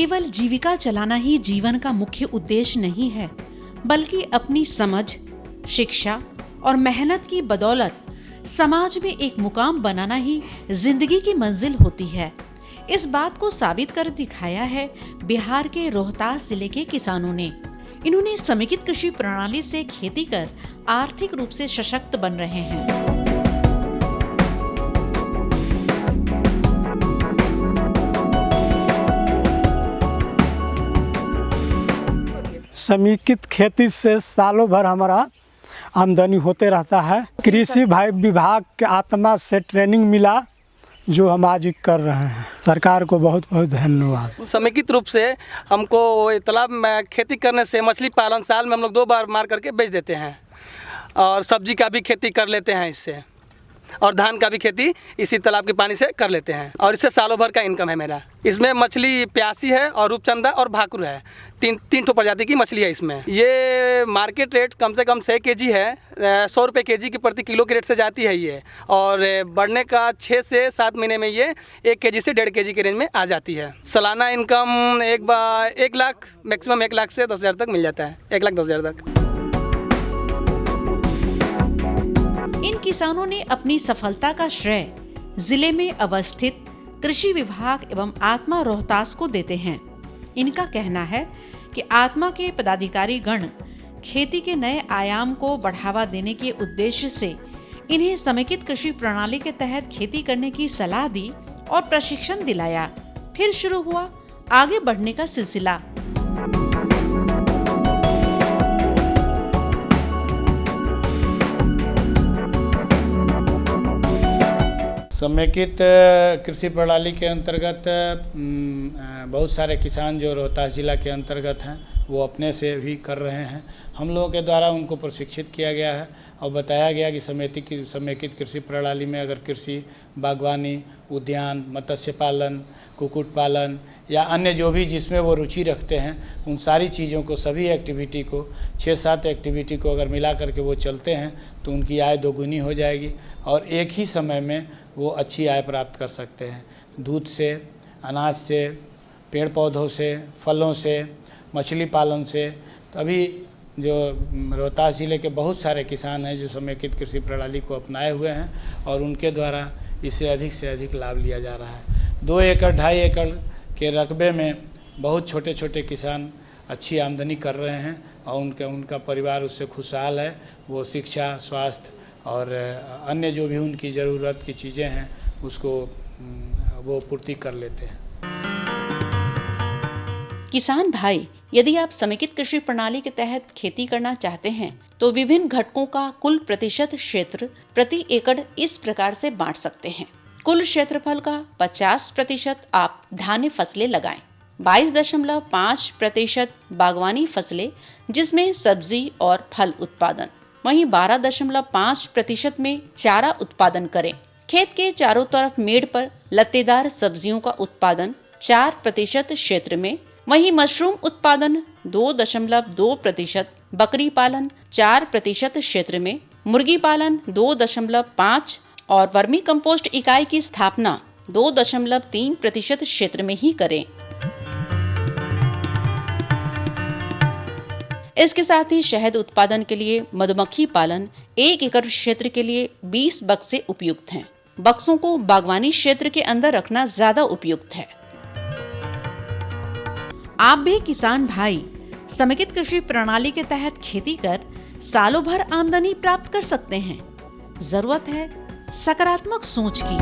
केवल जीविका चलाना ही जीवन का मुख्य उद्देश्य नहीं है, बल्कि अपनी समझ, शिक्षा और मेहनत की बदौलत समाज में एक मुकाम बनाना ही जिंदगी की मंजिल होती है। इस बात को साबित कर दिखाया है बिहार के रोहतास जिले के किसानों ने। इन्होंने समेकित कृषि प्रणाली से खेती कर आर्थिक रूप से सशक्त बन रहे हैं। समेकित खेती से सालों भर हमारा आमदनी होते रहता है। कृषि विभाग के आत्मा से ट्रेनिंग मिला जो हम आज कर रहे हैं। सरकार को बहुत बहुत धन्यवाद। समेकित रूप से हमको तालाब में खेती करने से मछली पालन साल में हम लोग 2 बार मार करके बेच देते हैं और सब्जी का भी खेती कर लेते हैं इससे, और धान का भी खेती इसी तालाब के पानी से कर लेते हैं और इससे सालों भर का इनकम है मेरा। इसमें मछली प्यासी है और रूपचंदा और भाकुर है, तीन ठो प्रजाति की मछली है इसमें। ये मार्केट रेट कम से कम 6 केजी है, 100 रुपये केजी की प्रति किलो के रेट से जाती है ये, और बढ़ने का 6 से 7 महीने में ये 1 केजी से 1.5 केजी के रेंज में आ जाती है। सालाना इनकम 1 लाख, मैक्सिमम 1 लाख से 10,000 तक मिल जाता है, 1,10,000 तक। इन किसानों ने अपनी सफलता का श्रेय जिले में अवस्थित कृषि विभाग एवं आत्मा रोहतास को देते हैं। इनका कहना है कि आत्मा के पदाधिकारी गण खेती के नए आयाम को बढ़ावा देने के उद्देश्य से इन्हें समेकित कृषि प्रणाली के तहत खेती करने की सलाह दी और प्रशिक्षण दिलाया। फिर शुरू हुआ आगे बढ़ने का सिलसिला। समेकित कृषि प्रणाली के अंतर्गत बहुत सारे किसान जो रोहतास जिला के अंतर्गत हैं वो अपने से भी कर रहे हैं। हम लोगों के द्वारा उनको प्रशिक्षित किया गया है और बताया गया कि समेकित कृषि प्रणाली में अगर कृषि, बागवानी, उद्यान, मत्स्य पालन, कुक्कुट पालन या अन्य जो भी जिसमें वो रुचि रखते हैं उन सारी चीज़ों को, सभी एक्टिविटी को, 6-7 एक्टिविटी को अगर मिला करके वो चलते हैं तो उनकी आय दोगुनी हो जाएगी और एक ही समय में वो अच्छी आय प्राप्त कर सकते हैं। दूध से, अनाज से, पेड़ पौधों से, फलों से, मछली पालन से। तभी जो रोहतास ज़िले के बहुत सारे किसान हैं जो समेकित कृषि प्रणाली को अपनाए हुए हैं और उनके द्वारा इसे अधिक से अधिक लाभ लिया जा रहा है। 2 एकड़ 2.5 एकड़ के रकबे में बहुत छोटे छोटे किसान अच्छी आमदनी कर रहे हैं और उनका परिवार उससे खुशहाल है। वो शिक्षा, स्वास्थ्य और अन्य जो भी उनकी ज़रूरत की चीज़ें हैं उसको वो पूर्ति कर लेते हैं। किसान भाई, यदि आप समेकित कृषि प्रणाली के तहत खेती करना चाहते हैं तो विभिन्न घटकों का कुल प्रतिशत क्षेत्र प्रति एकड़ इस प्रकार से बांट सकते हैं। कुल क्षेत्रफल का 50% आप धान्य फसलें लगाएं, 22.5% बागवानी फसलें जिसमें सब्जी और फल उत्पादन, वहीं 12.5% में चारा उत्पादन करें। खेत के चारों तरफ मेड़ पर लत्तेदार सब्जियों का उत्पादन 4% क्षेत्र में, वहीं मशरूम उत्पादन 2.2%, बकरी पालन 4% क्षेत्र में, मुर्गी पालन 2.5% और वर्मी कंपोस्ट इकाई की स्थापना 2.3% क्षेत्र में ही करें। इसके साथ ही शहद उत्पादन के लिए मधुमक्खी पालन 1 एकड़ क्षेत्र के लिए 20 बक्से उपयुक्त हैं। बक्सों को बागवानी क्षेत्र के अंदर रखना ज्यादा उपयुक्त है। आप भी किसान भाई समेकित कृषि प्रणाली के तहत खेती कर सालों भर आमदनी प्राप्त कर सकते हैं। जरूरत है सकारात्मक सोच की।